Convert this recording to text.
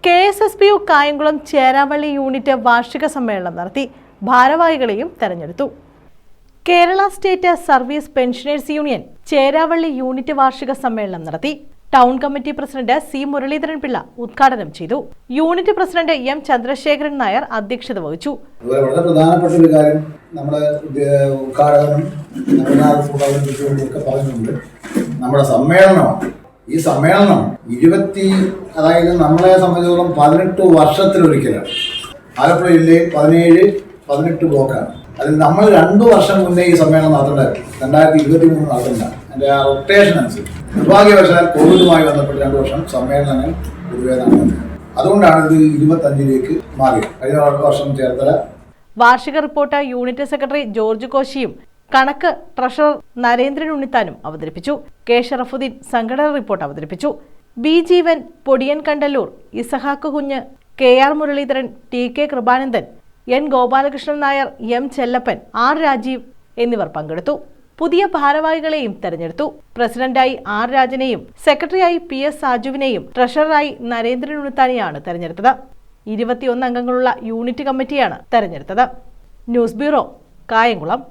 KSSPU Kayamkulam Cheravally unit വാർഷിക സമ്മേളനം നടത്തി. ഭാരവാഹികളെയും തെരഞ്ഞെടുത്തു. Kerala state service pensioners union Cheravally unit വാർഷിക സമ്മേളനം നടത്തി. Town committee president C. Muraleedharan Pillai ഉദ്ഘാടനം ചെയ്തു. Unit president M. Chandrasekharan Nair അധ്യക്ഷത വഹിച്ചു. വളരെ പ്രധാനപ്പെട്ട ഒരു കാര്യം നമ്മുടെ ഉദ്ഘാടകനും പറഞ്ഞിട്ടുണ്ട്. നമ്മുടെ സമ്മേളനമാണ്. ഈ സമ്മേളനം അതായത് നമ്മളെ സംബന്ധിച്ചിടത്തോളം 18 വർഷത്തിലൊരിക്കലാണ്. ആലപ്പുഴ ജില്ലയിൽ 17-18 ബ്ലോക്കാണ്. അതിൽ നമ്മൾ 2 വർഷം മുന്നേ ഈ സമ്മേളനം നടത്തേണ്ടത് 2023 നടത്തേണ്ട. അതിൻ്റെ ആ റൊട്ടേഷൻ അനുസരിച്ച് നിർഭാഗ്യവശാൽ കോവിഡുമായി ബന്ധപ്പെട്ട് 2 വർഷം സമ്മേളനങ്ങൾ പൊതുവെ നടന്നത്. അതുകൊണ്ടാണ് ഇത് 25ലേക്ക് മാറിയത്. കഴിഞ്ഞ വർഷം ചേർത്തല. വാർഷിക റിപ്പോർട്ട് യൂണിറ്റ് സെക്രട്ടറി ജോർജ് കോശിയും കണക്ക് ട്രഷറർ നരേന്ദ്രൻ ഉണ്ണിത്താനും അവതരിപ്പിച്ചു. K. ഷറഫുദ്ദീൻ സംഘടന റിപ്പോർട്ട് അവതരിപ്പിച്ചു. B. ജീവൻ, പൊടിയൻ കണ്ടല്ലൂർ, ഇസഹാക്ക് കുഞ്ഞ്, KR Muraleedharan, TK Kripanandan, N. Gopalakrishnan Nair, M. Chellappan, R. Rajeev എന്നിവർ പങ്കെടുത്തു. പുതിയ ഭാരവാഹികളെയും തെരഞ്ഞെടുത്തു. പ്രസിഡന്റായി R. രാജനെയും സെക്രട്ടറിയായി PS. സാജുവിനെയും ട്രഷററായി നരേന്ദ്രൻ ഉണ്ണിത്താനെയാണ് തെരഞ്ഞെടുത്തത്. 21 അംഗങ്ങളുള്ള യൂണിറ്റ് കമ്മിറ്റിയാണ് തെരഞ്ഞെടുത്തത്. News bureau, Kayamkulam.